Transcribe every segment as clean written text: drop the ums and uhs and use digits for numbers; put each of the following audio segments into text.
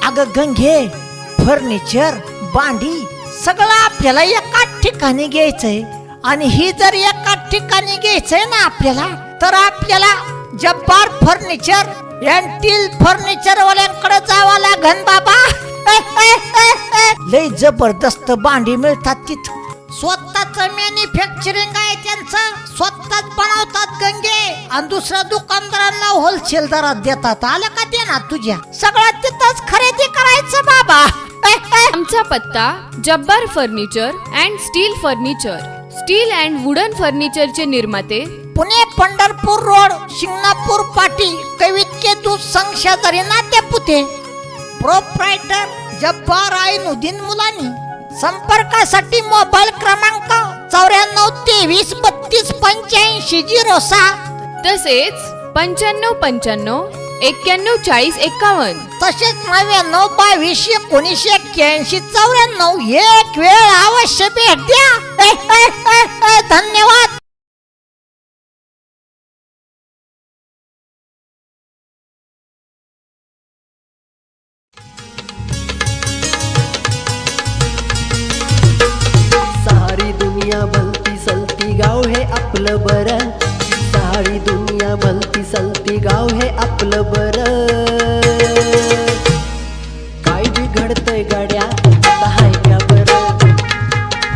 अगं गंगे, फर्निचर, भांडी सगळं आपल्याला एकाच ठिकाणी घ्यायचंय. आणि ही जर एकाच ठिकाणी घ्यायचंय ना आपल्याला, तर आपल्याला जब्बार फर्निचर एंटील फर्निचर वाल्यांकडे जावं लागन बाबा. लय जबरदस्त भांडी मिळतात तिथं. स्वतःच मॅन्युफॅक्चरिंग आहे त्यांचं, स्वतःच बनवतात गंगे. आणि दुसऱ्या दुकानदारांना होलसेल दरात देतात. आलं का ते ना तुझ्या, सगळं तिथंच खरेदी करायचं बाबा. आमचा पत्ता Jabbar furniture and steel furniture, steel and wooden फर्निचरचे निर्माते, पुणे पंढरपूर रोड, शिंगणापूर पाटी, कैवित के दूध संघ शेजारी नातेपुते. प्रोप्रायटर जब्बार आईनुद्दीन मुलानी. संपर्कासाठी मोबाईल क्रमांक 94 23 32 85 06. तसेच 95 95 91 40 51. तसेच 99 22 19 81 94. एक वेळ अवश्य भेट द्या. धन्यवाद. सारी दुनिया भलती सलती गाव हे आपलं बरं. सारी दुनिया भलती सलती गाव हे आपलं बरं. काय बिघडतंय गाड्या आता हाय का बरं.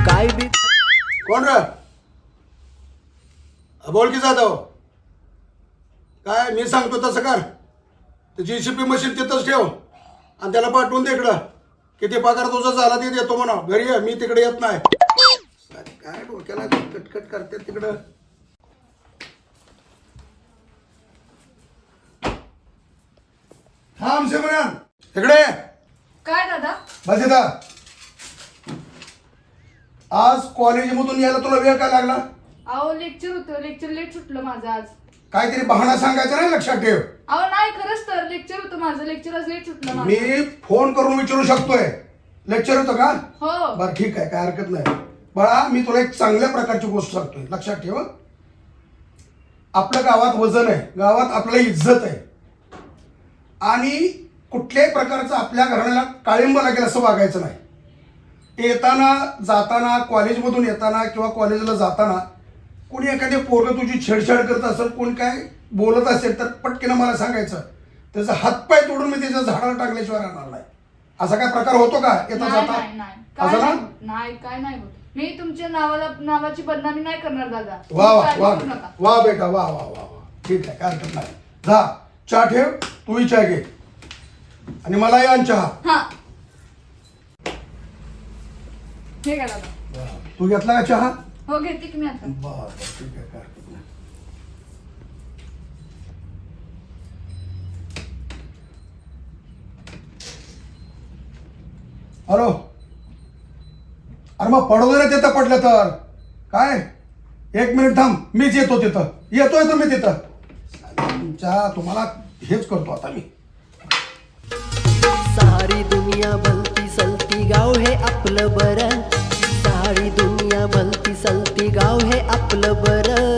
काय बी कोण रे? बोल की जाधव. काय मी सांगतो तसं कर. ते JCB मशीन तिथंच ठेव आणि त्याला पाठवून दे इकडं. किती पगार तुझा झाला ते देतो म्हणा. घरी ये, मी तिकडे येत नाही. काय डोक्याला कटकट करते तिकडं. थांब सिमरन, इकडे काय दादा? बस इथं. आज कॉलेजमधून यायला तुला वेळ काय लागला? अहो लेक्चर होतं, लेक्चर लेट सुटलं माझं आज. काहीतरी बहाणा सांगायचा नाही, लक्षात ठेव. अहो नाही, खरंच तर लेक्चर होतं माझं, लेक्चर आज लेट सुटलं माझं. मी फोन करून विचारू शकतोय लेक्चर होतं का? हो. बरं ठीक आहे, काय हरकत नाही. बाळा, मी तुला एक चांगल्या प्रकारची गोष्ट सांगतोय, लक्षात ठेव. आपल्या गावात वजन आहे, गावात आपल्याला इज्जत आहे. आणि कुठल्याही प्रकारचं आपल्या घराण्याला काळिंब लागेल असं वागायचं नाही. येताना जाताना, कॉलेजमधून येताना किंवा कॉलेजला जाताना कोणी एखादी पोरगं तुझी छेडछाड करत असेल, कोण काय बोलत असेल, तर पटकन मला सांगायचं. त्याचा हातपाय तोडून मी त्याच्या झाडाला टाकल्याशिवाय राहणार नाही. असा काय प्रकार होतो का येता जाता? असं ना? नाही, काय नाही होत. मी तुमच्या नावाची बदनामी नाही करणार दादा. वा वा काळजी वा करू नका. वा बेटा, वा वा वा वा. ठीक आहे, काय हरकत नाही. जा चहा ठेव, तूही चहा घे आणि मला या चहा. हा, हे घ्या दादा. तू घेतला का चहा? हो घेते की मी आता. बरं ठीक आहे, काय हरकत नाही. हॅलो. अरे मग पडू दे ना तिथं, पडलं तर काय. 1 मिनिट थांब, मीच येतो तिथं. येतोय तुम्ही तिथं. चहा तुम्हाला हेच करतो आता मी. सारी दुनिया भलती सलती गाव हे आपलं बरं. सारी दुनिया भलती सलती गाव हे आपलं बरं.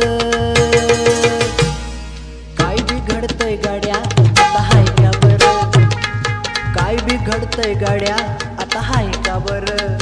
काय बिघडतंय गाड्या आता हाय का बरं. काय बिघडतंय गाड्या आता हाय का बरं.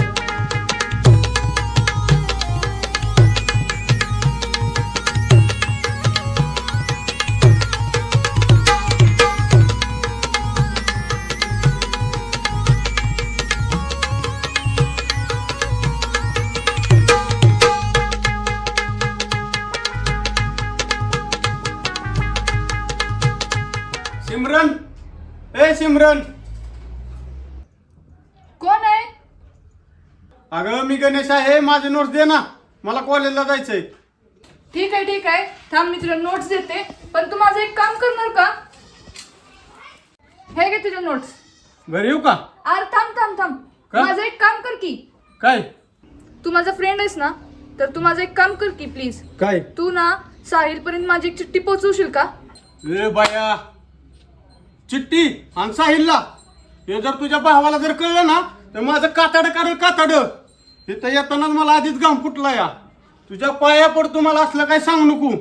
सिमरन, ए सिमरन. कोण आहे? अगं मी गणेश आहे, माझे नोट्स दे ना, मला कॉलेजला जायचंय. ठीक आहे ठीक आहे, थांब मी तुला नोट्स देते. पण तू माझं एक काम करणार का? हे घे तुझ्या नोट्स. घरी येऊ का? अरे थांब थांब थांब, का? माझं एक काम कर की. काय? तू माझा फ्रेंड आहेस ना, तर तू माझं एक काम कर की प्लीज. काय? तू ना साहिल पर्यंत माझी एक चिठ्ठी पोहोचवशील का? ए बाया, चिठ्ठी आणि साहिलला? हे जर तुझ्या भावाला जर कळलं ना, तर माझं कातड काढ कातड. तिथं येतानाच मला आधीच घाम फुटला या. तुझ्या पाया पडतो, मला असलं काय सांगू नको.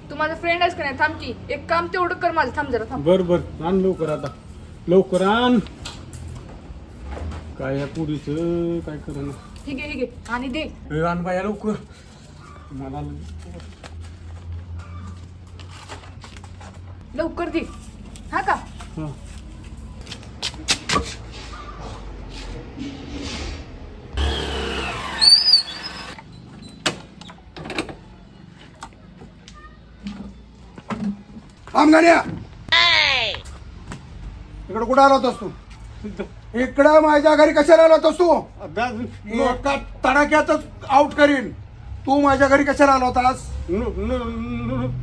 तू माझा फ्रेंड आहेस का नाही? थांब की, एक काम तेवढं कर माझं. थांब जरा, थांब. बर बर, आण लवकर आता. लवकर आण. काय या पुरीचं काय करणं. ठीक आहे आणि दे. आण बाया लवकर. मला लवकर दे. हा का? हा. आमगाड्या इकडे कुठं आला होतास तू? इकडं माझ्या घरी कशाला आला होतास तू? एका तडाख्यातच आउट करीन. तू माझ्या घरी कशाला आला होतास?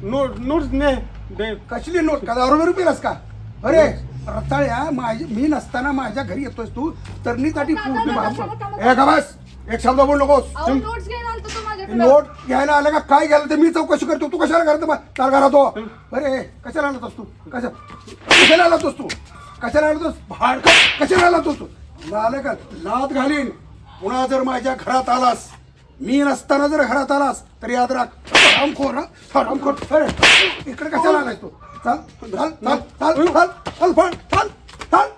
नोट्स ने दे. कसली नोट का? दारू बिरू पिलास का? अरे रताळ्या, मी नसताना माझ्या घरी येतोस तू तरणीसाठी ए का बस, एक शब्द बोल नकोस. अहो नोट्स घ्यायला आलतो तो माझ्याकडे. नोट घ्यायला आलं का काय घ्यायला ते मी चौकशी करतो. तू कशाला करतो तार घरात हो? अरे कशाला आला होतास तू? कशाला आला होतास तू? कशाला आला होतास? भाड कशाला आला होतास तू? आलं का लात घालीन. पुन्हा जर माझ्या घरात आलास, मी नसताना जर घरात आलास तर याद राख, हरामखोर ना, हरामखोर. अरे इकडे कशाला आलास तू? चाल चाल चाल चाल चाल चाल फळ चाल चाल.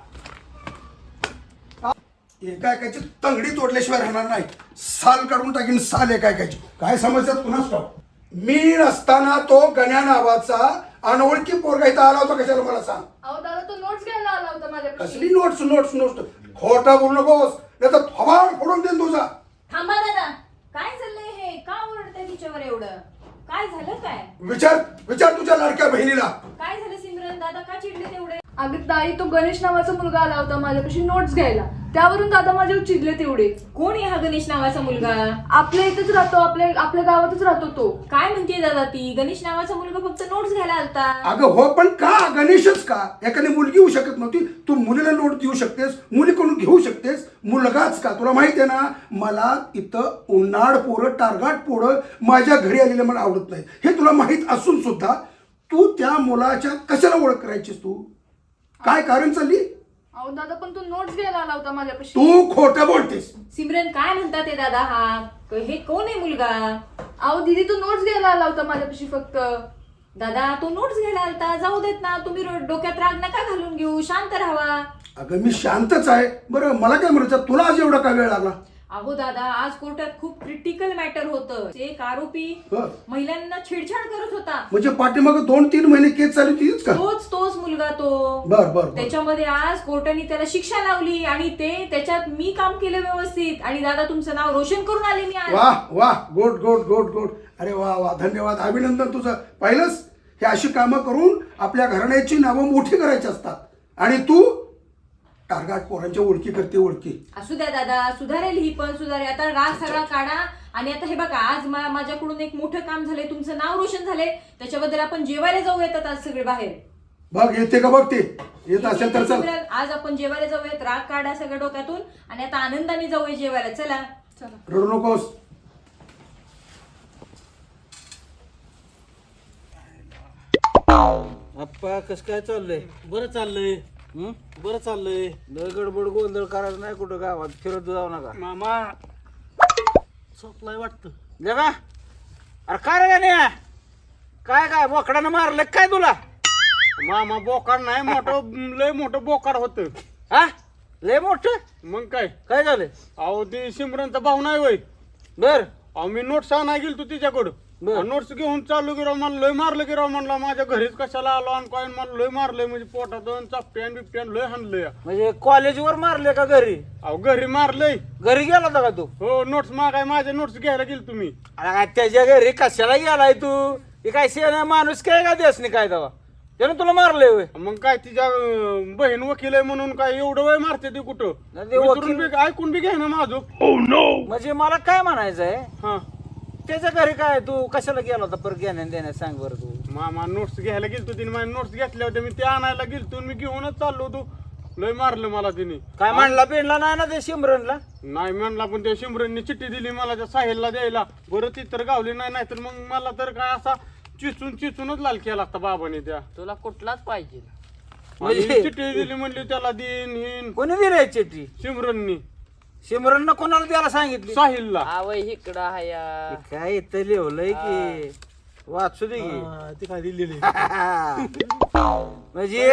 एका एकाची तंगडी तोडल्याशिवाय राहणार नाही. साल काढून टाकीन, साल एका एकाची. काय समस्या पुन्हा स्टॉप. मी नसताना तो गण्या नावाचा अनोळखी पोरगा इथं आला होता. कशाला मला सांग? अहो दादा तो नोट्स घ्यायला आला होता माझ्याकडे. कसली नोट्स नोट्स नोट्स? खोटा बोलू नकोस, नाही तर थोबाड फोडून देईन तुझा. थांबा दादा, काय चाललंय हे? का ओरडताय तिच्यावर एवढं? काय झालं काय? विचार विचार तुझ्या लाडक्या बहिणीला. काय झालं सिमरन? दादा का चिडले तेवढे? अगं ताई तो गणेश नावाचा मुलगा आला होता माझ्यापाशी नोट्स घ्यायला. त्यावरून दादा माझ्यावर चिडले तेवढे. कोण आहे हा गणेश नावाचा मुलगा? आपल्या इथेच राहतो, आपल्या गावातच राहतो तो. काय म्हणते दादा ती? गणेश नावाचा मुलगा फक्त नोट्स घ्यायला आलता. अगं हो, पण का गणेशच का? एखादी मुलगी येऊ शकत नव्हती? तू मुलीला नोट देऊ शकतेस, मुलीकडून घेऊ शकतेस, मुलगाच का? तुला माहिती आहे ना, मला इथं उन्हाळ पोरं, टारगाट पोरं माझ्या घरी आलेलं मला आवडत नाही. हे तुला माहित असून सुद्धा तू त्या मुलाच्या कशाला ओळख करायचीस? तू काय कारण चालली? अहो दादा पण तो नोट्स घ्यायला आला होता माझ्यापाशी. तू खोटं बोलतेस. सिमरन काय म्हणतात ते दादा? हे कोण आहे मुलगा? अहो दीदी तो नोट्स घ्यायला आला होता माझ्यापाशी फक्त. दादा तो नोट्स घ्यायला आलता, जाऊ देत ना. तुम्ही डोक्यात राग नका घालून घेऊ, शांत राहावा. अगं मी शांतच आहे. बरं मला काय म्हणायचं, तुला आज एवढा काय वेळ लागला? अहो दादा आज कोर्टात खूप क्रिटिकल मॅटर होतं. एक आरोपी बरं. महिलांना छेडछाड करत होता. म्हणजे पाठीमागे 2-3 महिने केस चालू तीच का? तोच मुलगा तो. बर बर बर. त्याच्यामध्ये आज कोर्टाने त्याला शिक्षा लावली आणि त्याच्यात मी काम केलं व्यवस्थित आणि दादा तुमचं नाव रोशन करून आले मी आज. वाह वाह, गुड गुड गुड गुड. अरे वा वा, धन्यवाद, अभिनंदन तुझं. पाहिलंस, हे अशी कामं करून आपल्या घराण्याची नावं मोठी करायची असतात. आणि तू टारगाट पोरांच्या ओळखी करते. ओळखी असू द्या दादा, सुधारेल ही पण सुधारेल. आता राग सगळा काढा आणि आता हे बघा, आज माझ्याकडून एक मोठं काम झालंय, तुमचं नाव रोशन झालंय. त्याच्याबद्दल आपण जेवायला जाऊ येतात आज सगळे बाहेर. बघ येते का? बघ ते येत असेल तर चल. आज आपण जेवायला जाऊयात. राग काढा सगळ्या डोक्यातून आणि आता आनंदाने जाऊया जेवायला. चला चला. रडू नकोस. आप्पा कसं काय चाललंय? बरं चाललंय. बरं चाललंय. लय गडबड गोंधळ करायचं नाही कुठं, गावात फिरत जाऊ नका. मामा झोपलाय वाटतं. जगा अरे काय रे गाण्या? काय बोकडानं मारलं काय तुला? मामा बोकाड नाही, लय मोठं बोकाड होतं. हा लय मोठं? मग काय? काय झालं? अहो ते सिमरनचा भाऊ नाही वय. बर अहो मी नोट्स आणाय गेलतो तिच्याकडं. बरं. नोट्स घेऊन चालू की राव, मला लय मारलं की राव. म्हणला माझ्या घरीच कशाला आलो आणि काय मला लय मारलंय. म्हणजे पोटात चापट्यान बिपट्यान लय हाणलंय. म्हणजे कॉलेजवर मारले का घरी? अहो घरी मारलंय. घरी गेला होता का तू? हो नोट्स मागाय माझ्या नोट्स घ्यायला गेलो तुम्ही. अरे काय त्याच्या घरी कशाला गेलाय तू? हे काय शेण माणूस काय का देस नाही काय तेव्हा त्यानं तुला मारलंय होय? मग काय तिच्या बहीण वकील आहे म्हणून काय एवढं वय मारते ती कुठं? नाही ते विचारून वकील- ऐकून बी घे ना माझं. म्हणजे मला काय म्हणायचं आहे, हा त्याच्या घरी काय तू कशाला गेला होता परत घेण्या देण्यात? सांग बरं तू. मामा नोट्स घ्यायला गेलतो तिने माझ्या नोट्स घेतल्या होत्या. मी ते आणायला गेलतो मी घेऊनच चाललो होतो. लय मारलं मला तिने. काय म्हणला बिनला नाही ना ते सिमरनला? नाही म्हणला, पण त्या शिमरननी चिठ्ठी दिली मला त्या साहिलला द्यायला. बरं ती तर गावली नाही, नाहीतर मग मला तर काय असा चिचूनच लाल केला असता बाबाने. त्या तुला कुठलाच पाहिजे आणि चिठ्ठी दिली म्हणली त्याला दिन हिन. कोणी दिली चिठ्ठी? शिमरननी सिमरन कोणाला द्यायला सांगितली? साहिलला. काय इथं लिहलंय की वाचू दे की. ती काय दिलेली. म्हणजे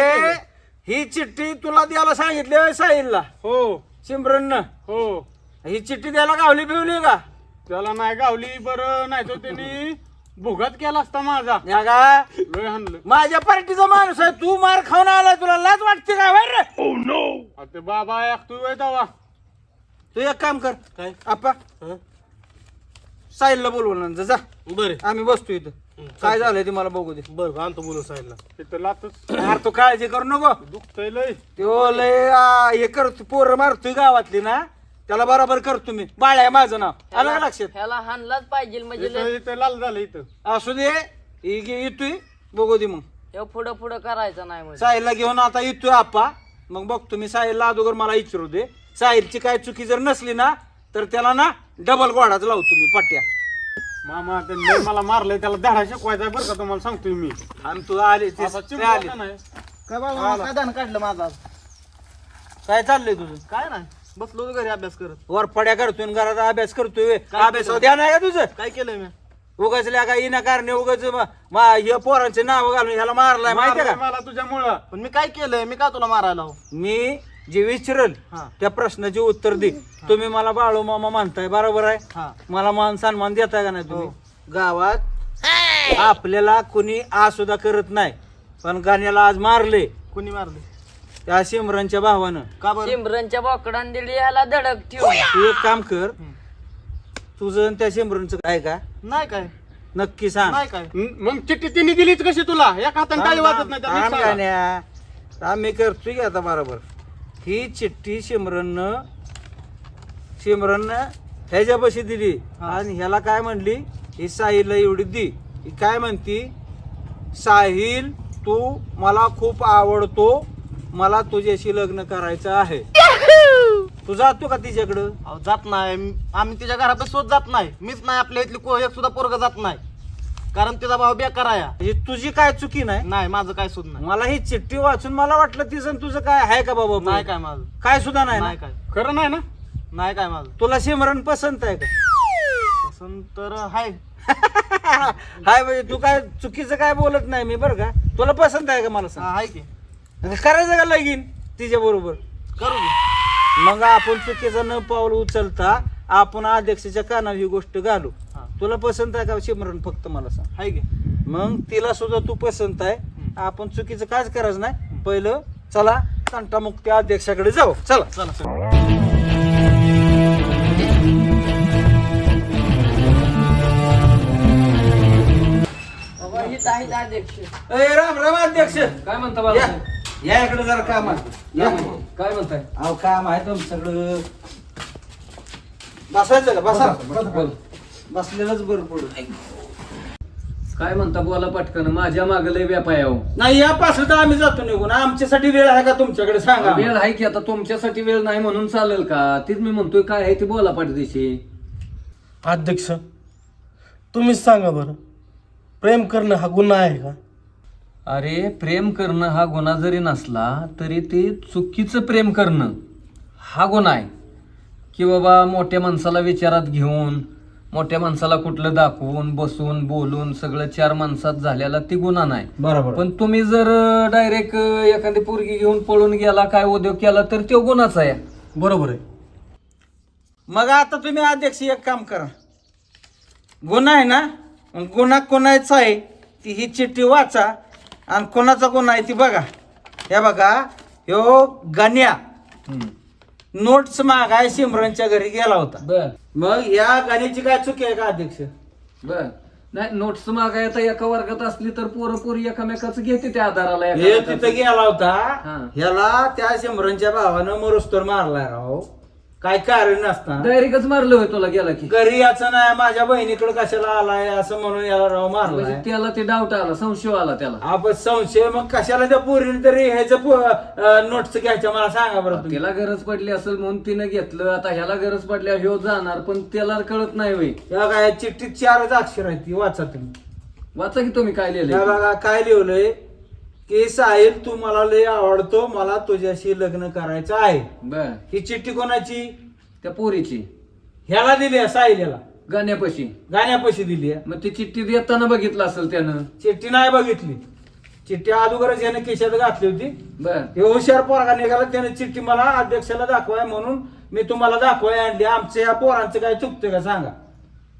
ही चिठ्ठी तुला द्यायला सांगितली साहिलला हो सिमरननं. हो ही चिठ्ठी द्यायला गावली बिवली का? त्याला नाही गावली बरं, नाही तर त्यांनी भुगात केला असता माझा. या का लय हाणलं. माझ्या पार्टीचा माणूस आहे, तू मार खाऊन आला, तुला लाज वाटते काय बाहेर रे? अरे ते बाबा एक तू येत दावा. तू एक काम कर, काय? आपा साहिलला बोलवलं जा, बरे आम्ही बसतो इथं. काय झालंय ते मला बघू दे. बरं आणतो बोलू साहेबला. तिथं लातच अरे तू काळजी करू नको. दुखतय लय. तो लय हे करतो, पोरं मारतोय गावातली ना, त्याला बरोबर करतो मी. बाळ्या आहे माझं नाव, आलं का लक्षात? ह्याला हाणलाच पाहिजे म्हणजे इथं लाल झालं इथं. असू दे, येतोय बघू दे. मग हे पुढं पुढं करायचं नाही म्हणजे साहिलला घेऊन आता येतोय आप्पा. मग बघतो मी साहिलला, अगोदर मला विचारू दे. साहिलची काय चुकी जर नसली ना तर त्याला ना डबल गोडाच लावतो मी पट्ट्या. मामा ते लय मला मारलंय, त्याला धडा शिकवायचा बरं का तुम्हाला सांगतोय मी. आणि तू आले ते आता ते चिमटा आले. नाही. काय बाबा काय दान काढलं माझा? काय चाललंय तुझं? काय नाही, बसलो होतो घरी अभ्यास करत. वरफड्या करतोय आणि घरात अभ्यास करतोय. अभ्यास ध्यान आहे का तुझं? काय केलंय मी? उगाच का इना कारणे उगाच हे पोरांचे नाव घालून ह्याला मारलाय माहितीये का? मला तुझ्यामुळं. पण मी काय केलंय, मी का तुला मारायला हो? मी जे विचारल त्या प्रश्नाचे उत्तर दे. तुम्ही मला बाळू मामा म्हणताय, बरोबर आहे? मला मान सन्मान देताय का नाही तुम्ही? गावात आपल्याला कुणी आ सुद्धा करत नाही, पण गाण्याला आज मारले. कुणी मारले? त्या सिमरनच्या भावानं. का बरं? सिमरनच्या बोकडान दिली ह्याला धडक ठेवून. तू एक काम कर, तुझं आणि त्या सिमरनचं काय का नाही काय, नक्की सांग. नाही काय. मग चिठ्ठी तिने दिलीच कशी तुला? एका हाताने टाळी वाजत नाही त्या थांब दिवसाला. गाण्या, आम्ही करतोय की आता बरोबर. ही चिठ्ठी सिमरननं ह्याच्यापाशी दिली आणि ह्याला काय म्हणली, ही साहिलला एवढी दी. ही काय म्हणती, साहिल तू मला खूप आवडतो, मला तुझ्याशी लग्न करायचं आहे. तू जातो का तिच्याकडं? अहो, जात नाही आम्ही तिच्या घरात शोध जात नाही. मीच नाही, आपल्या इथली एक सुद्धा पोरग जात नाही, कारण तिचा भाव बेकार आहे. म्हणजे तुझी काय चुकी नाही. नाही माझं काय सुद्धा नाही. मला ही चिठ्ठी वाचून मला वाटलं तिचं आणि तुझं काय आहे का बाबा? नाही काय माझं, काय सुद्धा नाही नाही ना? काय, खरं नाही ना? नाही काय माझं. तुला सिमरन पसंत आहे का? पसंत तर हाय. हाय म्हणजे तू काय चुकीचं काय बोलत नाही मी, बरं का? तुला पसंत आहे का मला सांग? हाय की करायचं का लगीन तिच्या बरोबर? करू की. मग आपण चुकीचं न पाऊल उचलता आपण अध्यक्षाच्या कानावर ही गोष्ट घालू. तुला पसंत आहे का सिमरन? फक्त मला सांग. हाय की. मग तिला सुद्धा तू पसंत आहे. आपण चुकीचं कायच करायचं नाही. पहिलं चला तंटामुक्ती अध्यक्षाकडे जाऊ. चला चला. अध्यक्ष ए, राम राम अध्यक्ष. काय म्हणता बाबा? या इकडे जरा काम आहे. या. काय म्हणताय? अहो काम आहे तुमचं सगळं. बसायचं का? बसा. बोल. बसलेलंच बरं पडू. काय म्हणता बोला पटकन, माझ्या मागे लय व्याप आहे अहो. नाही या पासून तर आम्ही जातो निघून. आमच्यासाठी वेळ आहे का तुमच्याकडे? सांगा. वेळ आहे की, आता तुमच्यासाठी वेळ नाही म्हणून चालेल का? तीच मी म्हणतोय, काय आहे ते बोला पाठदेशी. अध्यक्ष तुम्हीच सांगा बरं, प्रेम करणं हा गुन्हा आहे का? अरे प्रेम करणं हा गुन्हा जरी नसला तरी ते चुकीचं प्रेम करणं हा गुन्हा आहे. की बाबा मोठ्या माणसाला विचारात घेऊन, मोठ्या माणसाला कुठलं दाखवून बसून बोलून सगळं चार माणसात झाल्याला ती गुन्हा नाही. बरोबर. पण तुम्ही जर डायरेक्ट एखादी पोरगी घेऊन पळून गेला, काय उद्योग केला तर तो गुन्हाच आहे. बरोबर आहे. मग आता तुम्ही अध्यक्ष एक काम करा, गुन्हा आहे ना, गुन्हा कोणाचा आहे ती ही चिठ्ठी वाचा आणि कोणाचा गुन्हा आहे ती बघा. हे बघा, ह्यो गण्या नोट्स मागाय सिमरनच्या घरी गेला होता. बर मग या गाण्याची काय चुकी आहे का अध्यक्ष? बर नाही, नोट्स मागाय आता एका वर्गात असली तर पोरं पोरी एकमेकाच घेते त्या आधाराला. हे तिथं गेला होता, हा. ह्याला त्या सिमरनच्या भावानं मरुस्तोर मारलाय राव, काय कारण नसताना. डायरेक्टच मारलं होय तुला गेला की? घरी याचं नाही, माझ्या बहिणीकडे कशाला आलाय असं म्हणून याला राव मारलाय. म्हणजे त्याला ते डाऊट आला, संशय आला त्याला. आपण संशय, मग कशाला त्या पोरीने तरी ह्याचं नोट्स घ्यायच्या मला सांगा बरं तुम्ही. त्याला गरज पडली असेल म्हणून तिनं घेतलं. आता ह्याला गरज पडल्या ह्यो जाणार, पण त्याला कळत नाही होय. या काय चिठ्ठीत 4 अक्षर आहेत, ती वाचा तुम्ही. वाचा की तुम्ही काय या लिहिलंय. बघा काय लिहिलंय की साहिल तू मला लय आवडतो, मला तुझ्याशी लग्न करायचं आहे. बर ही चिठ्ठी कोणाची? त्या पोरीची ह्याला दिली आहे, साहिल याला गाण्यापाशी. गाण्यापाशी दिली आहे. मग ती चिठ्ठी देताना बघितलं असेल त्यानं. चिठ्ठी नाही बघितली. चिठ्ठी अगोदरच याने खिशात घातली होती. बर हे हुशार पोरगा निघाला, त्याने चिठ्ठी मला अध्यक्षाला दाखवाय म्हणून मी तुम्हाला दाखवाय आणली. आमच्या या पोरांचं काय चुकतं का सांगा?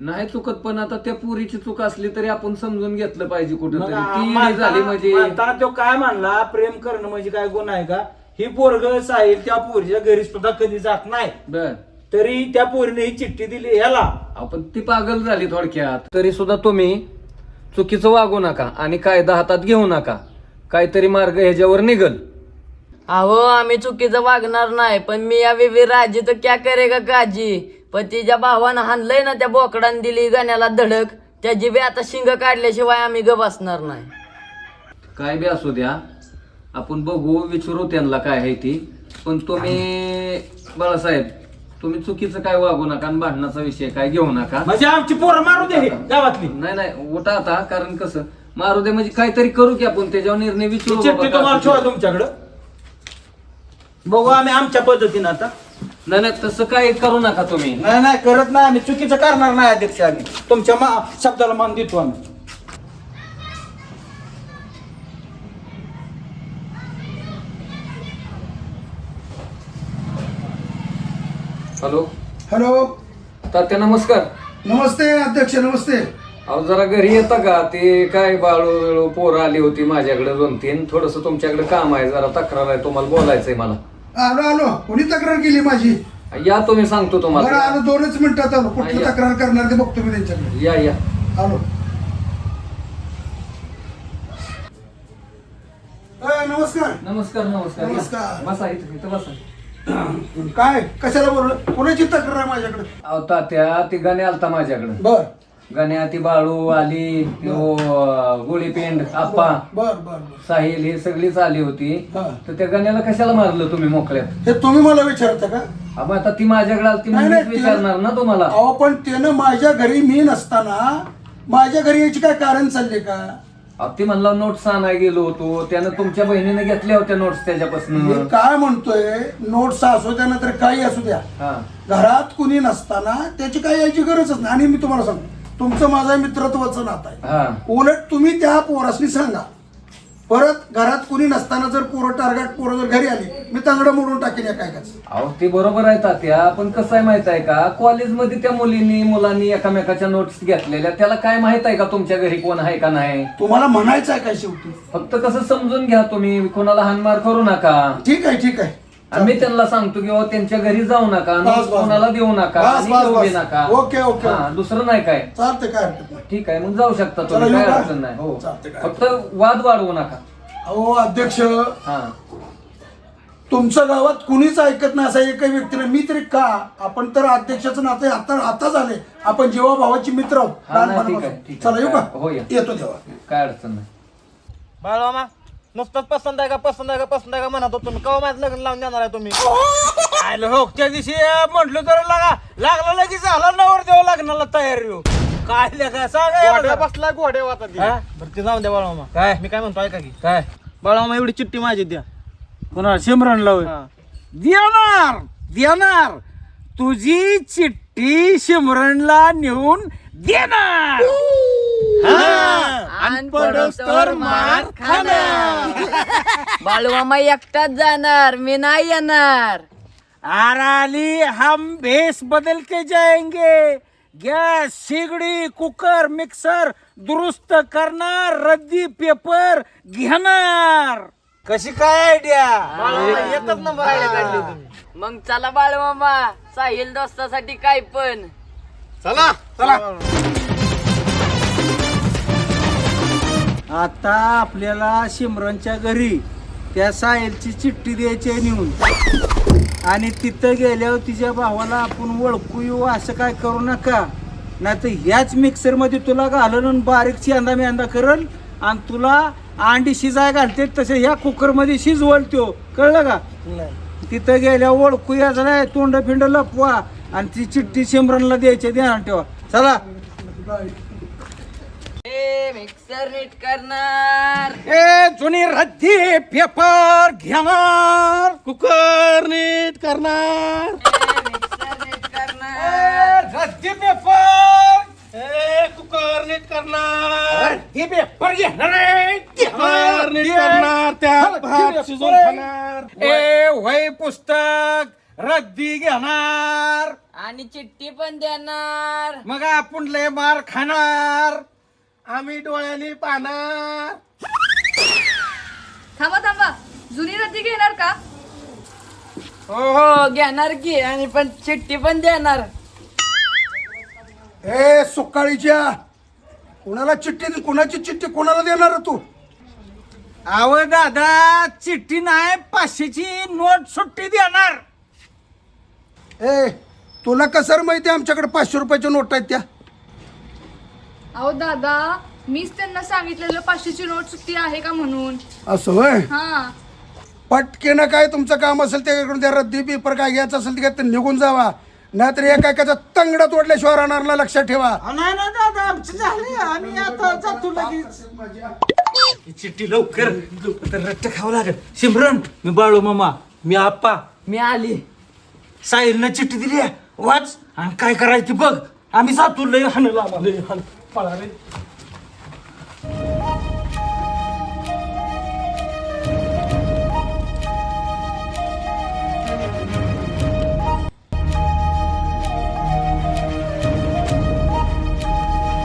नाही चुकत, पण आता त्या पुरीची चूक असली तरी आपण समजून घेतलं पाहिजे मग कुठं म्हणताना- झाली म्हणजे. म्हणताना तो काय म्हणला, प्रेम करणं म्हणजे काय गुन्हा आहे का? ही पोरग साहिल त्या पोरीच्या घरी सुद्धा कधी जात नाही, बर तरी त्या पोरीने ही चिठ्ठी दिली ह्याला. आपण ती पागल झाली थोडक्यात. तरी सुद्धा तुम्ही चुकीचं वागू नका आणि कायदा हातात घेऊ नका. काहीतरी मार्ग ह्याच्यावर निघल. अहो आम्ही चुकीचं वागणार नाही, पण मी या विवी राजी तर क्या करेगा काजी. पण तिच्या भावानं हाणलंय ना त्या बोकडानं दिली गाण्याला धडक, त्याची बी आता शिंग काढल्याशिवाय आम्ही ग बसणार नाही. काय बी असू द्या, आपण बघू, विचारू त्यांना काय आहे ती. पण तुम्ही बाळासाहेब, तुम्ही चुकीचं काय वागू नका आणि भांडणाचा विषय काय घेऊ नका. म्हणजे आमची पोरं मारू दे हे गावातली. नाही उठा आता, कारण कसं मारू दे म्हणजे काहीतरी करू की आपण, त्याच्यावर निर्णय विचारू. चिठ्ठी बाबा, तुम्हाला काय ठेवा असू तुमच्याकडं, बघू आम्ही आमच्या पद्धतीनं आता. दे. नाही तसं काय करू नका तुम्ही. नाही करत नाही आम्ही, चुकीचं करणार नाही अध्यक्ष. आम्ही तुमच्या शब्दाला मान देतो आम्ही. हॅलो हॅलो, तात्या, नमस्कार. नमस्ते अध्यक्ष, नमस्ते. अहो जरा घरी येतं का? ते काय बाळू पोरं आली होती माझ्याकडे 2-3, थोडस तुमच्याकडे काम आहे, जरा तक्रार आहे, तुम्हाला बोलायचंय मला. आलो, कोणी तक्रार केली माझी? या तुम्ही, सांगतो बरं तुम्हाला. आलो, 2च मिनिटात आलो. कुठली या. तक्रार करणार ते बघतो मी त्यांच्याकडे. या आलो. नमस्कार. नमस्कार. नमस्कार. बसा इथं बसा. काय, कशाला बोललं? कोणाची तक्रार आहे माझ्याकडे? अहो तात्या, ती गाणे आलता माझ्याकडे. बर गाण्या, ती बाळू आली, गोळीपेंड आप्पा, बर बर साहिल, हे सगळीच आली होती. हा. तर त्या गाण्याला कशाला मारलं तुम्ही मोकळ्यात? हे तुम्ही मला विचारता का? मग आता ती माझ्याकडे आली, ती नाही, मीच नाही, विचारणार ना तुम्हाला. अहो पण त्यानं माझ्या घरी मी नसताना माझ्या घरी यायची काय कारण चालले का? अहो, ती म्हणला नोट्स आणाय गेलो होतो, त्यानं तुमच्या बहिणीने घेतल्या होत्या नोट्स मी त्याच्यापासून. काय म्हणतोय, नोट्स असू द्या ना तर काही असू द्या, हा घरात कुणी नसताना त्याची काही यायची गरजच नाही. आणि मी तुम्हाला सांगतो, तुमचं माझा मित्रत्वाचं नातं आहे. हा उलट तुम्ही त्या पोरासनी सांगा, परत घरात कुणी नसताना जर पोरं जर घरी आली, मी तांगडं मोडून टाकेन या काय. अहो ते बरोबर आहे तात्या, पण कसं आहे माहित आहे का, कॉलेजमध्ये त्या मुलांनी एकामेकाच्या नोट्स घेतलेल्या, त्याला काय माहित आहे का तुमच्या घरी कोण आहे का नाही? तुम्हाला म्हणायचं आहे काय शेवटी? फक्त कसं समजून घ्या तुम्ही, कोणाला हानमार करू नका. ठीक आहे. आम्ही त्यांना सांगतो की बाबा त्यांच्या घरी जाऊ नका, बस, notes बस. कोणाला देऊ नका, बस, आणि बस, घेऊ बस. बी नका. ओके. हा, दुसरं नाही काय. चालते, काय हरकत नाही. ठीक आहे, मग जाऊ शकता चला, तुम्ही, येऊ काय का? अडचण नाही. हो, चालतंय, काय फक्त वाद वाढवू नका. अहो अध्यक्ष, हा तुमच्या गावात कुणीच ऐकत नाही असं एकही व्यक्तीला. मी तरी का? आपण तर अध्यक्षाचं नातं आता झाले, आपण जेव्हा भावाची मित्र आहोत हा, नाही, ठीक आहे, लहानपणापासून. ठीक आहे. चला येऊ का? हो, या. येतो तेव्हा. काय अडचण नाही. बाळमामा, नुसतंच पसंत आहे का म्हणत होतो तुम्ही. केव्हा माझं लग्न लावून देणार आहे तुम्ही? आयलं हो, त्या दिवशी म्हटलं तर लागला लगेच झाला, नवर देऊ लग्नाला तयारी हो. काय लेखा सांगा घोड्या बसलाय घोडे वाता हा? बरं ते जाऊन द्या बाळमामा. काय? मी काय म्हणतो ऐका की, काय बाळमामा एवढी चिठ्ठी माझी द्या. कोणाला? सिमरनला होय? हा. देणार तुझी चिठ्ठी सिमरनला नेऊन देणार. आणि पडोस्तर मार खाणार. बाळूमामा एकटाच जाणार, मी नाही येणार. आराली हम भेस बदल के जाएंगे. गॅस, शिगडी, कुकर, मिक्सर दुरुस्त करणार, रद्दी पेपर घेणार. कशी काय आयडिया? एकच नंबर आयडिया काढली तुम्ही. मग चला बाळूमामा, साहिल दोस्तासाठी काय पण. चला. आता आपल्याला सिमरनच्या घरी त्या साहिलची चिठ्ठी द्यायची आहे नेऊन, आणि तिथं गेल्यावर तिच्या भावाला आपण ओळखू येऊ असं काय करू नका. नाही तर ह्याच मिक्सरमध्ये तुला घालून आणि बारीक चिंदा मेंदा करल, आणि तुला अंडी शिजाय घालते तसे ह्या कुकरमध्ये शिजवल त्यो. कळलं का? तिथं गेल्यावर ओळखू यायचं नाही, तोंड फिंड लपवा, आणि ती चिठ्ठी सिमरनला द्यायची, ध्यान ठेवा. चला. मिक्सर नीट करणार. ए जुनी रद्दी पेपर घेणार, कुकर नीट करणार, मिक्सर नीट करणार. रद्दी पेपर, कुकर नीट करणार, रद्दी पेपर घेणार. खाणार, नीट करणार, त्यात भात शिजवून खाणार. ए वही पुस्तक रद्दी घेणार आणि चिठ्ठी पण देणार. मग आपण लय मार खाणार. आम्ही डोळ्यांनी पाहणार. थांबा जुनी रद्दी घेणार का? हो घेणार की, आणि पण चिठ्ठी पण देणार. ए सुकाळीच्या कुणाला चिठ्ठी, कुणाची चिठ्ठी कोणाला देणार तू? अव दादा चिठ्ठी नाही 500ची नोट सुट्टी देणार. ए तुला कसं माहिती आमच्याकडे 500 रुपयाच्या नोट आहेत त्या? अहो दादा, मीच त्यांना सांगितलेलं 500ची नोट सुट्टी आहे का म्हणून. असं होय. हा पटकेनं काय तुमचं काम असेल त्याकडून त्या रद्दी पेपर काय घ्यायचं असेल ते काय निघून जावा, नाहीतर एकाचा तंगडा तोडल्याशिवाय राहणार ना, लक्षात ठेवा. नाही ना दादा आमची झाली. आम्ही आता जातो लगेच. ही चिठ्ठी लवकर रट्ट खावं लागेल. सिमरन मी बाळू मामा, मी आप्पा, मी आली. साहिलनं चिठ्ठी दिली आहे, वाच आणि काय करायची बघ. आम्ही जातो लय हाणला आम्हाला. पळा रे.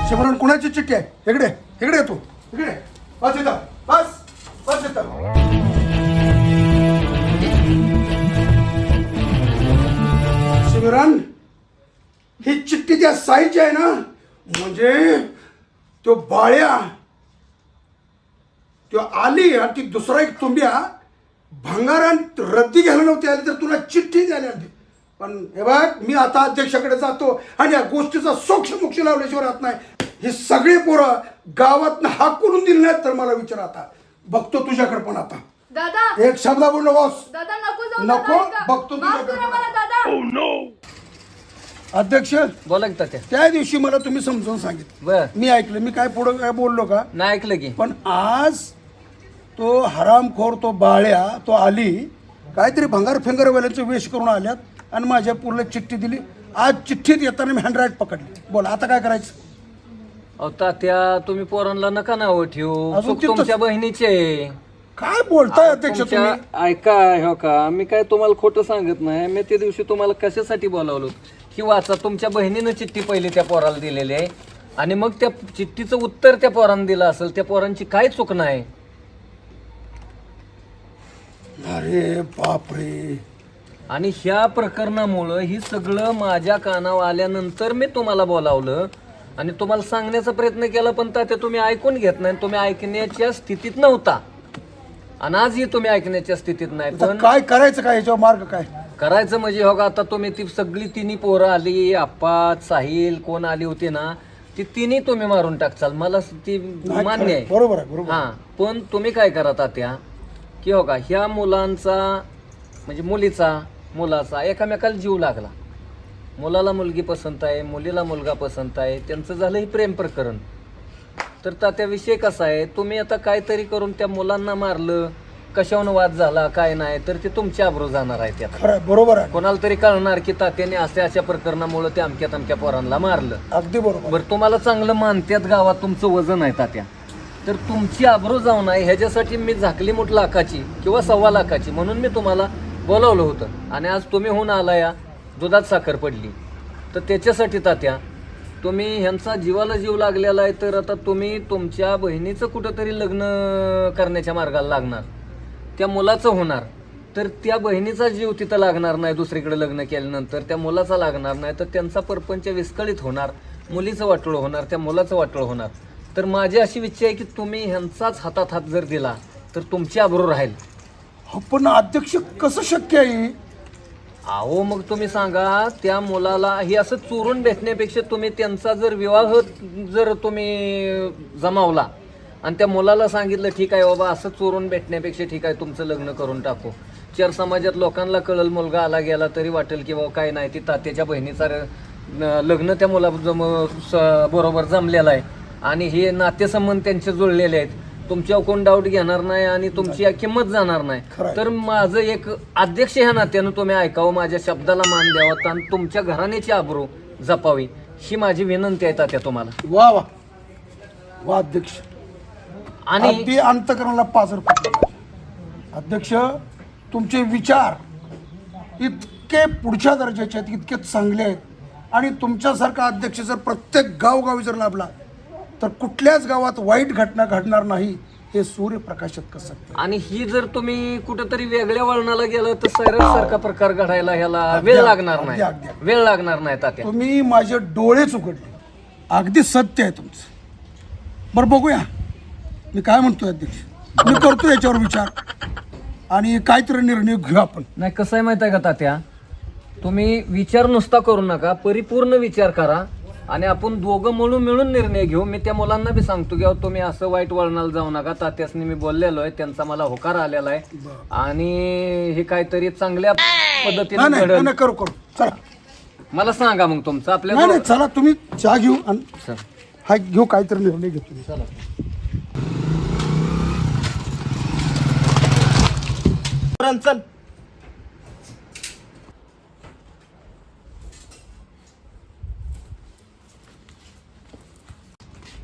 शिमरण कुणाची चिठ्ठी आहे? इकडे इकडे तू इकडे बस इथं, बस इथं. शिमरण ही चिठ्ठी त्या साईची आहे ना, म्हणजे तो बाळ्या, तो आली आणि ती दुसरा एक तुंब्या भंगारात रद्दी घ्यायला नव्हती आली तर तुला चिठ्ठी द्यायला आली. पण हे बघ, मी आता अध्यक्षाकडे जातो आणि या गोष्टीचा सोक्ष लावल्याशिवाय राहत नाही. ही सगळी पोरं गावात हाकून दिली नाहीत तर मला विचार. आता बघतो तुझ्याकडे पण. आता दादा, एक शब्द बोल नकोस. दादा नको जाऊ. नको, दादा, ऐका. बघतो माफ तुझ्याकडे. करा मला दादा. अध्यक्ष बोला की तात्या. त्या दिवशी मला तुम्ही समजून सांगितलं, बर मी ऐकलं. मी काय पुढं काय बोललो का? नाही ऐकलं की. पण आज तो हरामखोर, तो बाळ्या, तो आली काहीतरी भंगार फिंगरवाल्यांचा वेश करून आल्यात आणि माझ्या पूर्ण चिठ्ठी दिली. आज चिठ्ठीत येताना मी हँडराईट पकडली. बोला आता काय करायचं? अहो तात्या तुम्ही पोरांना नका नाव ठेवू. अजून चूक तिथं- तुमच्या बहिणीचे. काय बोलताय अध्यक्ष तुमच्या तुम्ही? ऐका हो का, मी काय तुम्हाला खोटं सांगत नाही. मी त्या दिवशी तुम्हाला कशासाठी बोलावलं की वाचा, तुमच्या बहिणीनं चिठ्ठी पहिली त्या पोराला दिलेली आहे आणि मग त्या चिठ्ठीचं उत्तर त्या पोरानं दिलं असेल. त्या पोरांची काय चूक नाही. अरे बापरे. आणि ह्या प्रकरणामुळं ही सगळं माझ्या कानावर आल्यानंतर मी तुम्हाला बोलावलं आणि तुम्हाला सांगण्याचा प्रयत्न केला, पण तात्या तुम्ही ऐकून घेत नाही. तुम्ही ऐकण्याच्या स्थितीत नव्हता आणि आजही तुम्ही ऐकण्याच्या स्थितीत नाही. आता पण काय करायचं, काय याच्यावर मार्ग काय? करायचं म्हणजे हो का, आता तुम्ही ती सगळी तिन्ही पोरं आली, आप्पा, साहिल कोण आली होती ना, ती तिन्ही तुम्ही मारून टाकचाल. मला ती नाही, मान्य आहे. बरोबर आहे, बरोबर. हां, पण तुम्ही काय करा तात्या की हो का, ह्या मुलांचा म्हणजे मुलाचा एकामेकाला जीव लागला. मुलाला मुलगी पसंत आहे, मुलीला मुलगा पसंत आहे, त्यांचं झालं हे प्रेम प्रकरण. तर तात्या विषय कसा आहे, तुम्ही आता काहीतरी करून त्या मुलांना मारलं, कशावरून वाद झाला काय नाही, तर ते तुमची आबरू जाणार आहे. त्यात खरं बरोबर आहे. कोणाला तरी कळणार की तात्याने अशा प्रकरणामुळे ते अमक्या पोरांना मारलं. अगदी बरोबर. बरं तुम्हाला चांगलं मानत्यात गावात, तुमचं वजन आहे तात्या, तर तुमची आबरू जाऊ नये ह्याच्यासाठी मी झाकली मूठ लाखाची किंवा 1.25 लाखाची म्हणून मी तुम्हाला बोलावलं होतं. आणि आज तुम्ही होऊन आला या दुधात साखर पडली. तर त्याच्यासाठी तात्या तुम्ही ह्यांचा जीवाला जीव लागलेला आहे, तर आता तुम्ही तुमच्या बहिणीचं कुठंतरी लग्न करण्याच्या मार्गाला लागणार, त्या मुलाचं होणार. तर त्या बहिणीचा जीव तिथं लागणार नाही, दुसरीकडे लग्न केल्यानंतर त्या मुलाचा लागणार नाही, तर त्यांचा परपंच विस्कळीत होणार, मुलीचं वाटोळं होणार, त्या मुलाचं वाटोळं होणार. तर माझी अशी इच्छा आहे की तुम्ही ह्यांचाच हातात हात जर दिला तर तुमची आबरू राहील. पण अध्यक्ष कसं शक्य आहे? अहो मग तुम्ही सांगा, त्या मुलाला हे असं चोरून भेटण्यापेक्षा तुम्ही त्यांचा जर विवाह जर तुम्ही जमावला आणि त्या मुलाला सांगितलं ठीक आहे बाबा, असं चोरून भेटण्यापेक्षा ठीक आहे तुमचं लग्न करून टाकू. 4 समाजात लोकांना कळल, मुलगा आला गेला तरी वाटेल की बाबा काय नाही, ती तात्याच्या बहिणीचा लग्न त्या मुला बरोबर जमलेलं आहे आणि हे नातेसंबंध त्यांचे जुळलेले आहेत. तुमच्यावर कोण डाऊट घेणार नाही आणि तुमची किंमत जाणार नाही. तर माझं एक अध्यक्ष ह्या नात्यानं तुम्ही ऐकावं, माझ्या शब्दाला मान द्यावा आणि तुमच्या घराण्याची आबरू जपावी ही माझी विनंती आहे तात्या तुम्हाला. वा वा वा अध्यक्ष. आणि अगदी अंतकरणाला पाझर फुटलं पाहिजे. अध्यक्ष, तुमचे विचार इतके पुढच्या दर्जाचे आहेत, इतके चांगले आहेत, आणि तुमच्यासारखा अध्यक्ष जर प्रत्येक गावगावी जर लाभला तर कुठल्याच गावात वाईट घटना घडणार नाही, हे सूर्यप्रकाशात कसं. आणि ही जर तुम्ही कुठेतरी वेगळ्या वळणाला गेलं तर सारखा प्रकार घडायला ह्याला वेळ लागणार नाही, अगदी. वेळ लागणार नाही तात्या. तुम्ही माझे डोळेच उघडले, अगदी सत्य आहे तुमचं. बरं बघूया मी काय म्हणतोय अध्यक्ष, मी करतो याच्यावर विचार आणि काहीतरी निर्णय घेऊ आपण. नाही, कसं आहे माहिती आहे का तात्या, तुम्ही विचार नुसता करू नका, परिपूर्ण विचार करा आणि आपण दोघं मिळून निर्णय घेऊ. मी त्या मुलांना बी सांगतो की तुम्ही असं वाईट वळणाला जाऊ नका. तात्यासनी मी बोललेलो आहे, त्यांचा मला होकार आलेला आहे आणि हे काहीतरी चांगल्या पद्धतीने घडेल. नाही करू करू चला. मला सांगा मग तुमचं नाही नाही, आपल्या चला तुम्ही चहा घेऊ आणि हा घेऊ, काहीतरी निर्णय घेतो. चला. चल.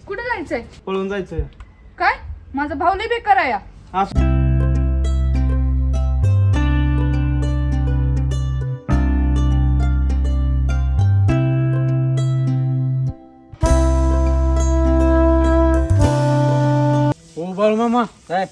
कुठे जायचंय? पळून जायचंय. काय? माझा भाऊ लय बेकार आहे. असं हो बाळमामा, काय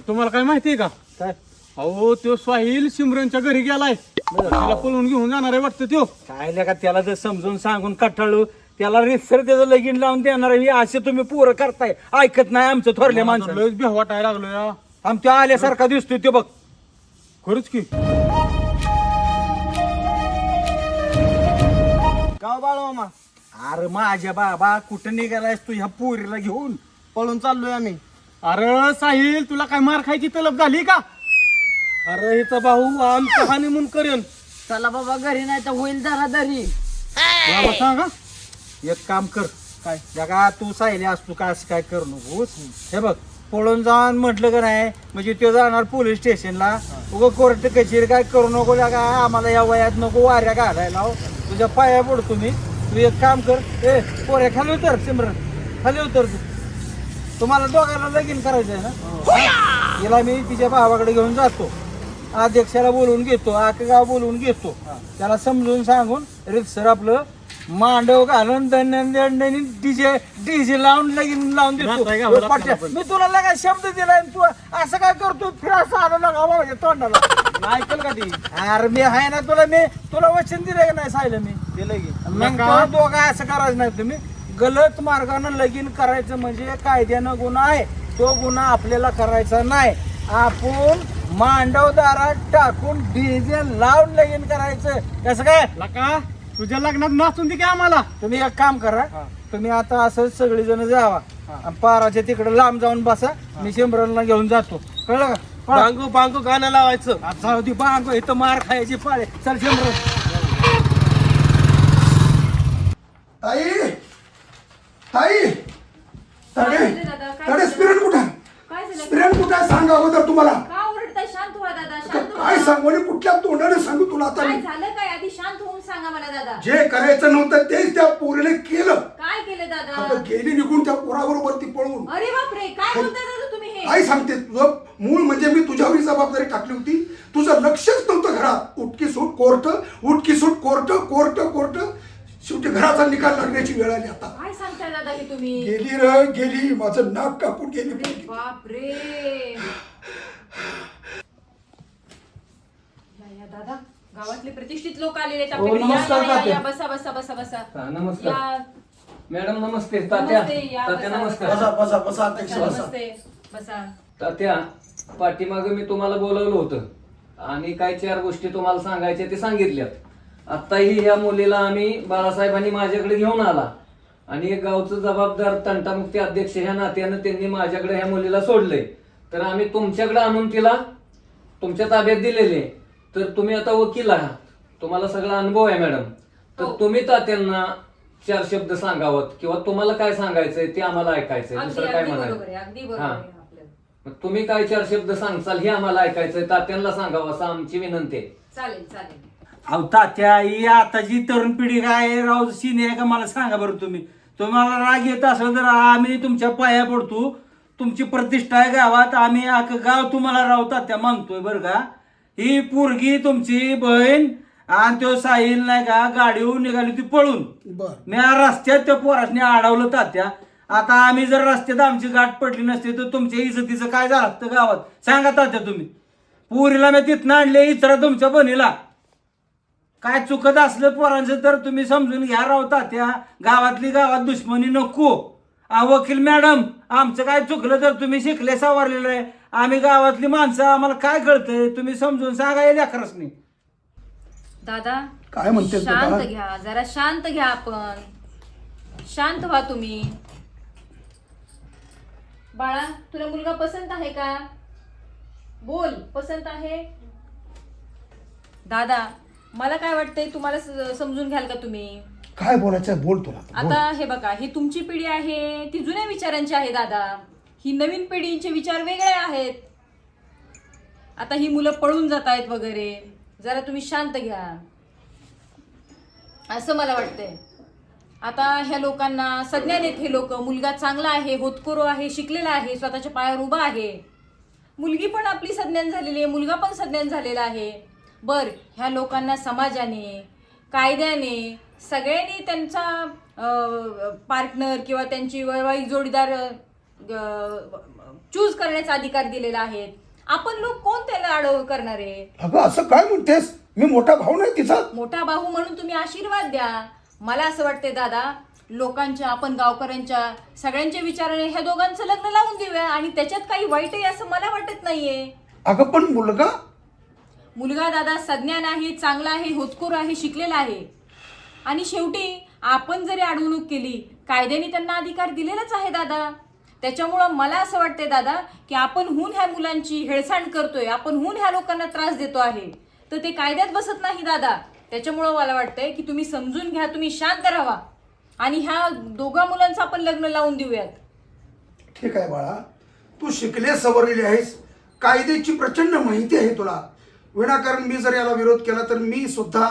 तुम्हाला काय माहिती आहे का? काय अहो, तो स्वाहिल सिमरनच्या घरी गेलाय, तिला पळून घेऊन जाणार आहे वाटतं. तो काय का त्याला जर समजून सांगून कटाळू, त्याला रिसर त्याचं लगीन लावून देणार आहे, असे तुम्ही पोरं करताय. ऐकत नाही आमचं थोरले माणसं. लयच भ्या वाटायला लागलो या. आमच्या आल्यासारखा दिसतोय तो बघ. खरंच की. गाव बाळ मामा, अरे माझ्या बाबा कुठं निघालायस तू ह्या पोरीला घेऊन? पळून चाललोय आम्ही. अरे साहिल, तुला काय मार खायची तलब झाली का? अरे हिचा भाऊ आमचं हानिमून करेन. चला बाबा घरी नाही तर होईल जरा दरी. बाबा सांगा. एक काम कर, काय जगा तू सायले असतो का असं काय करू नकोस. हे बघ, पळून जाऊन म्हटलं का नाही म्हणजे तो जाणार पोलीस स्टेशनला. उगं कोर्ट कचेरी काय करू नको लागा. आम्हाला या वयात नको वाऱ्या घालायला. तुझ्या पाया पडतो मी. तू एक काम कर, ए पोऱ्या खाली उतर, सिमरन खाली उतर. तू तुम्हाला दोघांना लगीन करायचं आहे ना? हिला मी तिच्या भावाकडे घेऊन जातो, अध्यक्षाला बोलवून घेतो, आखं गाव बोलवून घेतो, त्याला समजून सांगून रितसर आपलं मांडव घालून डीजे लावून लगीन लावून देतो. पाट्या, मी तुला लगा शब्द दिलाय, तू असं काय करतो? फिरायचं आलं ना माझ्या तोंडाला. ऐकल का ती? अरे मी आहे ना, तुला वचन दिलं का नाही सायलं? मी दिलं की. मग दोघं असं करायचं नाही. तुम्ही गलत मार्गानं लगीन करायचं म्हणजे कायद्यानं गुन्हा आहे. तो गुन्हा आपल्याला करायचा नाही. आपण मांडव दारात टाकून डीजे लावून लगीन करायचं. कसं काय? लका, तुझ्या लग्नात नाचून दे की आम्हाला. तुम्ही एक काम करा, तुम्ही आता असं सगळेजण जावा आणि पाराच्या तिकडे लांब जाऊन बसा. मी सिमरनला घेऊन जातो, कळलं का? बांगू बांगू गाणं लावायचं. जाऊ दे बांगो, इथं मार खायची पाळे. चल सिमरन. ताई ताई तडे काय झालं दादा? काय तडे झालं? स्पिरिट कुठं? काय झालं? स्पिरिट कुठं आहे? सांगा अगोदर तुम्हाला. का ओरडताय? शांत व्हा दादा, शांत व्हा. काय सांगू आणि कुठल्या तोंडाने सांगू तुला आता काय मी? झालं? काय आधी शांत होऊन सांगा मला दादा. जे करायचं नव्हतं तेच त्या पोरीने केलं. काय केलं दादा? आता गेली निघून त्या पोराबरोबर ती पळून. अरे बापरे, काय बोलताय दादा तुम्ही हे? काय सांगते तुझं मूळ म्हणजे मी तुझ्यावर जबाबदारी टाकली होती. तुझं लक्षच नव्हतं घरात. उठकी सूट कोर्ट, उठकी सूट कोर्ट, कोर्ट कोर्ट. शेवटी घराचा निकाल लागण्याची वेळ आली आता. काय सांगताय दादा हे तुम्ही? गेली र गेली, माझं नाक कापून गेली. अरे बापरे. या दादा, गावातले प्रतिष्ठित लोक आलेले आहेत आपल्याकडे. नमस्कार, या, या, तात्या. या, बसा बसा बसा बसा. नमस्कार या. मॅडम. नमस्ते तात्या. नमस्ते, या, तात्या बसा, नमस्कार. बसा बसा बसा अध्यक्ष बसा. नमस्ते, बसा. तात्या, पाठीमागे मी तुम्हाला बोलवलं होतं आणि काय 4 गोष्टी तुम्हाला सांगायच्या ते सांगितल्यात. आत्ताही ह्या मुलीला आम्ही बाळासाहेबांनी माझ्याकडे घेऊन आला आणि एक गावचं जबाबदार तंटामुक्ती अध्यक्ष ह्या नात्यानं त्यांनी माझ्याकडे ह्या मुलीला सोडलंय. तर आम्ही तुमच्याकडे आणून तिला तुमच्या ताब्यात दिलेले. तर तुम्ही आता वकील आहात, तुम्हाला सगळा अनुभव आहे मॅडम. तर तुम्ही तात्यांना 4 शब्द सांगावत किंवा तुम्हाला काय सांगायचंय ते आम्हाला ऐकायचंय. अगदी दुसरं काय अगदी बरोबर म्हणायचं? आहे, अगदी बरोबर हा. आहे आपलं. मग तुम्ही काय 4 शब्द सांगचाल हे आम्हाला ऐकायचंय. तात्यांना सांगावं असं आमची विनंती आहे. चालेल चालेल. अहो तात्या, ही आताची तरुण पिढी काय राव सिने आहे का मला सांगा बरं. तुम्हाला राग येत असेल तर आम्ही तुमच्या पाया पडतो. तुमची प्रतिष्ठा आहे गावात. आम्ही अख्खं गाव तुम्हाला रावतात त्या मानतोय बरं का. ही पोरगी तुमची बहीण आणि तो साहिल नाही का गाडीवर निघाली ती पळून. बर मी रस्त्यात त्या पोरासने अडवलं तात्या. आता आम्ही जर रस्त्यात आमची गाठ पडली नसते तर तुमच्या इज्जतीचं काय झालं असतं गावात सांगा तात्या तुम्ही. पुरीला मी तिथनं आणले इतरा तुमच्या बहिणीला. काय चुकत असलं पोरांचं तर तुम्ही समजून घ्या राव तात्या. गावातली गावात दुश्मनी नको. वकील मॅडम आमचं काय चुकलं तर तुम्ही शिकले सवारलेलं आहे. आम्ही गावातली माणसं आम्हाला काय कळतंय तुम्ही समजून सांगा या लेकरासनी. दादा काय म्हणते शांत घ्या, जरा शांत घ्या. आपण शांत व्हा तुम्ही. बाळा तुला मुलगा पसंत आहे का? बोल, पसंत आहे? दादा मला काय वाटतंय तुम्हाला समजून घ्याल का तुम्ही? काय बोलायचं बोल तुला. आता हे बघा, ही तुमची पिढी आहे ती जुन्या विचारांची आहे दादा. ही नवीन पिढीचे विचार वेगळे आहेत. आता ही मुलं पळून जात आहेत वगैरे. जरा तुम्ही शांत घ्या असं मला वाटतंय. आता ह्या लोकांना सज्ञान आहेत हे लोक. मुलगा चांगला आहे, होतकरू आहे, शिकलेला आहे, स्वतःच्या पायावर उभा आहे. मुलगी पण आपली सज्ञान झालेली आहे, मुलगा पण सज्ञान झालेला आहे. बर ह्या लोकांना समाजाने, कायद्याने, सगळ्यांनी त्यांचा पार्टनर किंवा त्यांची वैवाहिक जोडीदार चूज करण्याचा अधिकार दिलेला आहे. आपण लोक कोण त्याला अडव करणार आहे? अगं असं काय म्हणतेस? मी मोठा भाऊ नाही तिचा. मोठा भाऊ म्हणून तुम्ही आशीर्वाद द्या. मला असं वाटतंय दादा, लोकांच्या, आपण गावकऱ्यांच्या सगळ्यांच्या विचाराने ह्या दोघांचं लग्न लावून देऊया आणि त्याच्यात काही वाईट आहे असं मला वाटत नाहीये. अगं पण मुलगा दादा सज्ञान आहे, चांगला आहे, होतकरू आहे, शिकलेला आहे. आणि शेवटी आपण जरी अडवणूक केली कायद्याने त्यांना अधिकार दिलेलाच आहे दादा. त्याच्यामुळं मला असं वाटतंय दादा की आपण हून ह्या मुलांची हेळसांड करतोय, आपण हून ह्या लोकांना त्रास देतो आहे, तर ते कायद्यात बसत नाही दादा. त्याच्यामुळं मला वाटतंय की तुम्ही समजून घ्या, तुम्ही शांत राहा आणि ह्या दोघा मुलांचं आपण लग्न लावून देऊयात. ठीक आहे बाळा, तू शिकले सवरलेली आहेस, कायद्याची प्रचंड माहिती आहे तुला. विनाकारण मी जर याला विरोध केला तर मी सुद्धा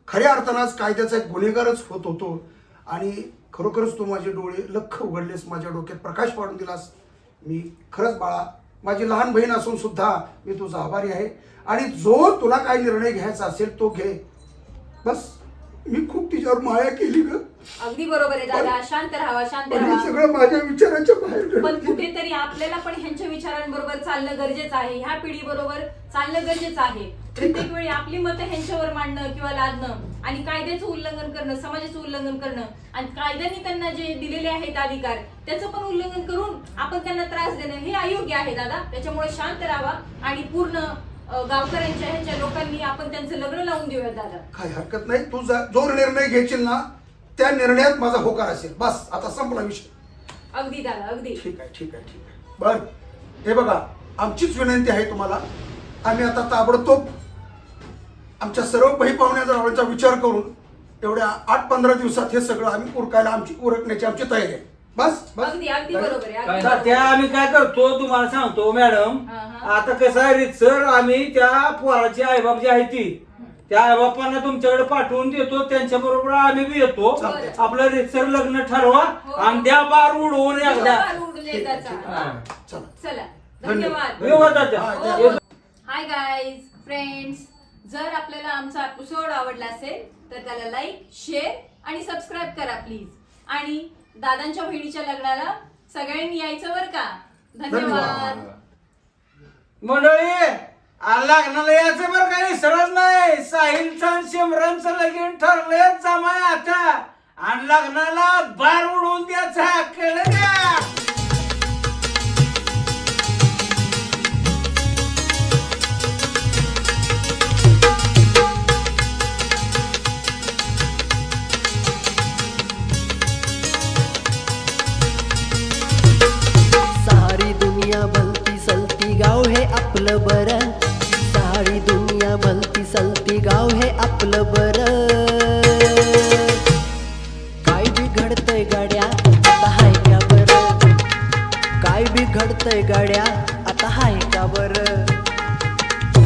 खऱ्या अर्थानंच कायद्याचा एक गुन्हेगारच होत होतो. आणि खरोखरच तू माझे डोळे लख्ख उघडलेस, माझ्या डोक्यात प्रकाश पाडून दिलास. मी खरंच बाळा, माझी लहान बहीण असून सुद्धा मी तुझा आभारी आहे. आणि जो तुला काय निर्णय घ्यायचा असेल तो घे. बस मी खूप तिच्यावर माया केली ग. अगदी बरोबर आहे दादा, शांत राहा, शांत पण हे राहा. सगळं माझ्या विचाराच्या बाहेर पण कुठेतरी आपल्याला पण ह्यांच्या विचारांबरोबर चालणं गरजेचं आहे. ह्या पिढी बरोबर चालणं गरजेचं आहे. प्रत्येक वेळी आपली मतं ह्यांच्यावर मांडणं किंवा लादणं आणि कायद्याचं उल्लंघन करणं, समाजाचं उल्लंघन करणं आणि कायद्याने त्यांना जे दिलेले आहेत अधिकार त्याचं पण उल्लंघन करून आपण त्यांना त्रास देणं हे अयोग्य आहे दादा. त्याच्यामुळे शांत राहावा आणि पूर्ण गावकऱ्यांच्या ह्याच्या लोकांनी आपण त्यांचं लग्न लावून देऊया दादा. काही हरकत नाही. तू जो निर्णय घेशील ना त्या निर्णयात माझा होकार असेल. बस आता संपला विषय. अगदी दादा, अगदी. ठीक आहे, ठीक आहे, ठीक आहे. बर हे बघा, आमचीच विनंती आहे तुम्हाला. आम्ही आता ताबडतोब आमच्या सर्व बही पाहुण्याचा विचार करून एवढ्या 8-15 दिवसात हे सगळं आम्ही उरकायला उरकण्याची आमची तयारी आहे. बस बस. अगदी अगदी बरोबर आहे, अगदी बरोबर. त्या आम्ही काय करतो तुम्हाला सांगतो मॅडम. आता कसं आहे रीतसर आम्ही त्या पोराची आईबाप जी आहे ती त्या आईबापांना तुमच्याकडे पाठवून देतो. त्यांच्या बरोबर आम्ही बी येतो. आपलं रीतसर लग्न ठरवा आणि द्या बार उडवून एकदा. चला धन्यवाद. हाय गाईज, फ्रेंड्स, जर आपल्याला आमचा एपिसोड आवडला असेल तर त्याला लाईक, शेअर आणि सबस्क्राईब करा प्लीज. आणि दादांच्या बहिणीच्या लग्नाला सगळ्यांनी यायचं बरं का. धन्यवाद मंडळी. लग्नाला यायचं बरं काही सरळ नाही. साहिलचं सिमरनचं लगीन ठरलंय जमाय आता आणि लग्नाला बार उडवून द्यायचा. कळलं का? सारी दुनिया भलती सलती गाव हे आपलं बरं. सारी दुनिया भलती सलती गाव हे आपलं बरं. काय बिघडतंय गाड्या आता हाय का बरं. काय बिघडतंय गाड्या